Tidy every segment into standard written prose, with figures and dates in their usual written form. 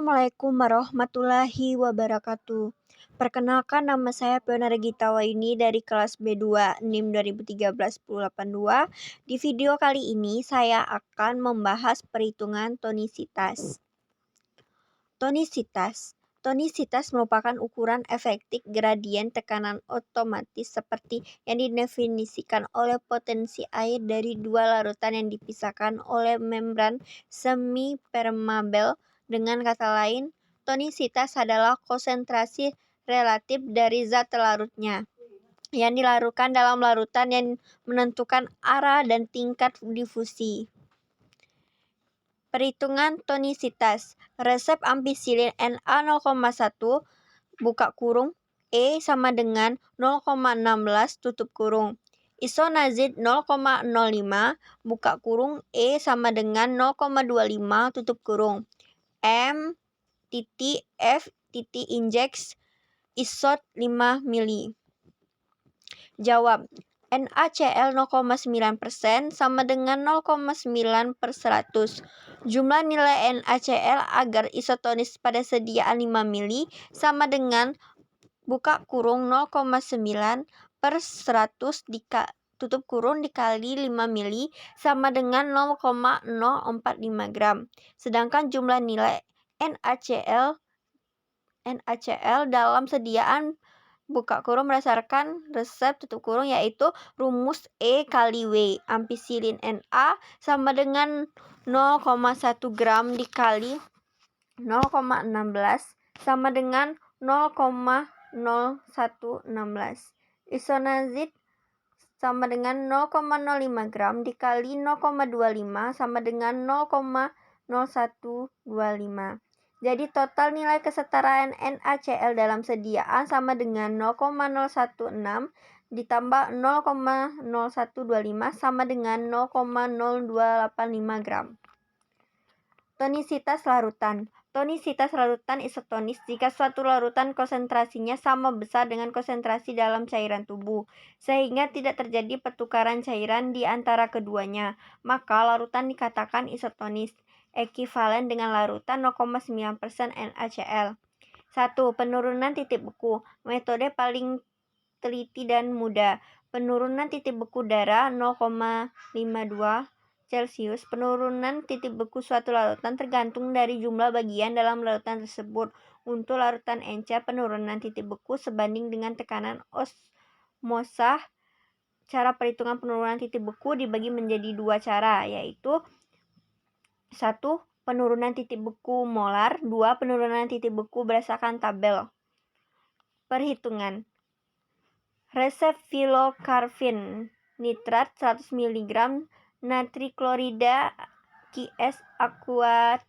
Assalamualaikum warahmatullahi wabarakatuh. Perkenalkan, nama saya Fiona Regita Waini dari kelas B2 NIM 2013-1082. Di video kali ini saya akan membahas perhitungan tonisitas. Tonisitas merupakan ukuran efektif gradien tekanan otomatis seperti yang didefinisikan oleh potensi air dari dua larutan yang dipisahkan oleh membran semi-permeabel. Dengan kata lain, tonisitas adalah konsentrasi relatif dari zat larutnya yang dilarutkan dalam larutan yang menentukan arah dan tingkat difusi. Perhitungan tonisitas. Resep ampisilin Na0,1 buka kurung E sama dengan 0,16 tutup kurung. Isonazid 0,05 buka kurung E sama dengan 0,25 tutup kurung. M.F. injeks isot 5 mili. Jawab. NaCl 0,9% sama dengan 0,9/100. Jumlah nilai NaCl agar isotonis pada sediaan 5 mili sama dengan buka kurung 0,9/100 tutup kurung dikali 5 mili sama dengan 0,045 gram. Sedangkan jumlah nilai NaCl dalam sediaan buka kurung berdasarkan resep tutup kurung yaitu rumus E kali W. Ampisilin Na sama dengan 0,1 gram dikali 0,16 sama dengan 0,0116. Isonazid sama dengan 0,05 gram dikali 0,25 sama dengan 0,0125. Jadi total nilai kesetaraan NaCl dalam sediaan sama dengan 0,016 ditambah 0,0125 sama dengan 0,0285 gram. Tonisitas larutan. Tonisitas larutan isotonis jika suatu larutan konsentrasinya sama besar dengan konsentrasi dalam cairan tubuh, sehingga tidak terjadi pertukaran cairan di antara keduanya, maka larutan dikatakan isotonis, ekivalen dengan larutan 0,9% NaCl. 1. Penurunan titik beku. Metode paling teliti dan mudah. Penurunan titik beku darah 0,52 Celcius. Penurunan titik beku suatu larutan tergantung dari jumlah bagian dalam larutan tersebut. Untuk larutan encer, penurunan titik beku sebanding dengan tekanan osmosa. Cara perhitungan penurunan titik beku dibagi menjadi dua cara, yaitu 1. Penurunan titik beku molar. 2. Penurunan titik beku berdasarkan tabel. Perhitungan. Resep filokarvin nitrat 100 mg natriklorida Qs aquat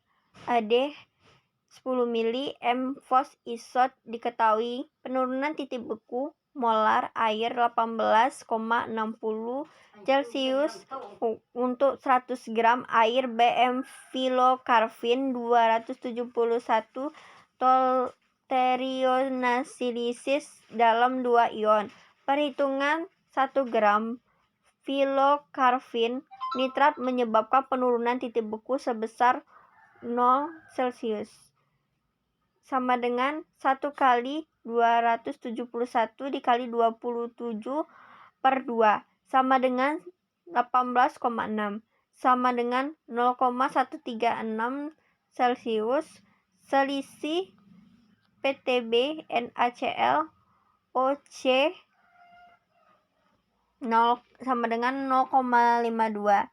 Ad 10 mili M-fos isot diketahui. Penurunan titik beku molar air 18,60 Celcius untuk 100 gram air. BM filokarvin 271 tolterionasilisis dalam 2 ion. Perhitungan 1 gram filokarvin nitrat menyebabkan penurunan titik beku sebesar 0 Celcius sama dengan 1 kali 271 dikali 27/2 sama dengan 18,6 sama dengan 0,136 Celcius. Selisih PTB NaCl OC 0 sama dengan 0,52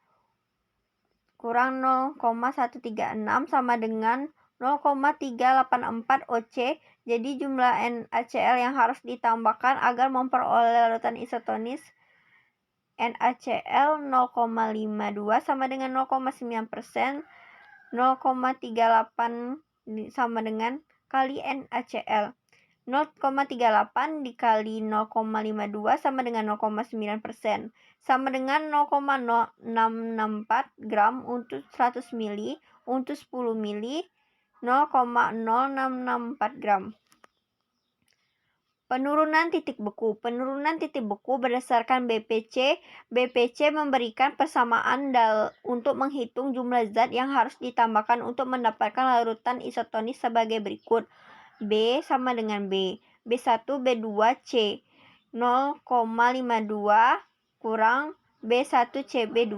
kurang 0,136 sama dengan 0,384 OC. Jadi jumlah NaCl yang harus ditambahkan agar memperoleh larutan isotonis NaCl 0,52 sama dengan 0,9%, 0,38 sama dengan kali NaCl. 0,38 dikali 0,52 sama dengan 0,9% sama dengan 0,064 gram untuk 100 mili. Untuk 10 mili 0,0664 gram. Penurunan titik beku. Penurunan titik beku berdasarkan BPC. BPC memberikan persamaan untuk menghitung jumlah zat yang harus ditambahkan untuk mendapatkan larutan isotonis sebagai berikut. B sama dengan B. B1, B2, C. 0,52 kurang B1, C, B2.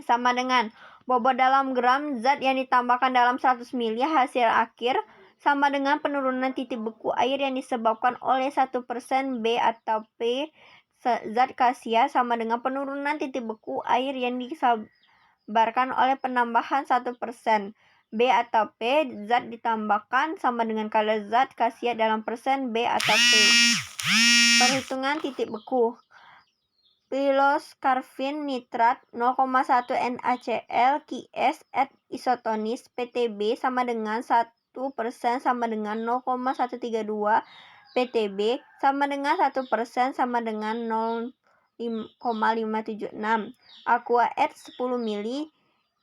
Sama dengan bobot dalam gram zat yang ditambahkan dalam 100 ml hasil akhir sama dengan penurunan titik beku air yang disebabkan oleh 1% B atau P zat kasia sama dengan penurunan titik beku air yang disabarkan oleh penambahan 1% B atau P zat ditambahkan sama dengan kadar zat kasia dalam persen B atau P. Perhitungan titik beku. Piloskarvin nitrat 0,1 NaCl QS at isotonis PTB sama dengan 1% sama dengan 0,132 PTB sama dengan 1% sama dengan 0,576. Aqua at 10 ml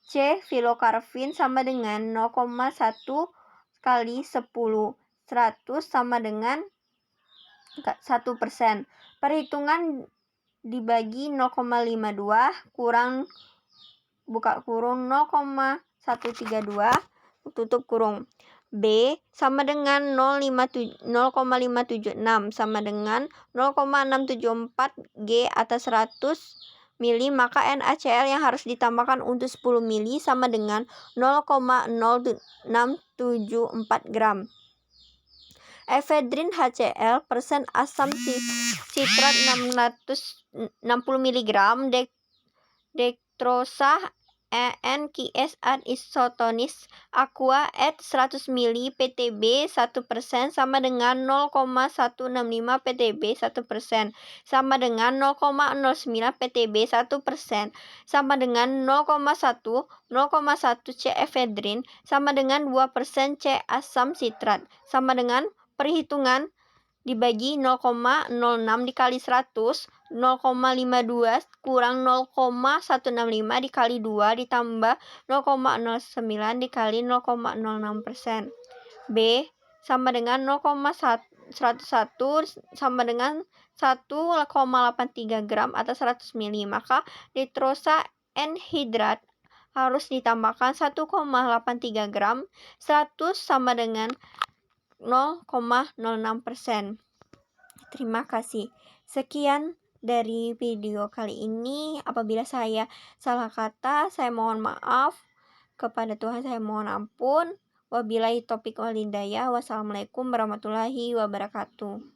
C filokarvin sama dengan 0,1 kali 10 100 sama dengan 1%. Perhitungan dibagi 0,52 kurang buka kurung 0,132 tutup kurung. B sama dengan 0,576 sama dengan 0,674 G atas 100 mili, maka NaCl yang harus ditambahkan untuk 10 mili sama dengan 0,0674 gram. Efedrin HCl persen asam sitrat 660 mg, dektrosa EN/QS at isotonis aqua at 100 ml PTB 1% sama dengan 0,165 PTB 1% sama dengan 0,09 PTB 1% sama dengan 0,1 C efedrin sama dengan 2% C asam sitrat sama dengan perhitungan dibagi 0,06 dikali 100, 0,52 kurang 0,165 dikali 2 ditambah 0,09 dikali 0,06%. B sama dengan 0,101 sama dengan 1,83 gram atas 100 mili, maka nitrosa N-hidrat harus ditambahkan 1,83 gram, 100 sama dengan 0,06%. Terima kasih. Sekian dari video kali ini. Apabila saya salah kata, saya mohon maaf. Kepada Tuhan saya mohon ampun. Wabillahi taufiq wal hidayah. Wassalamualaikum warahmatullahi wabarakatuh.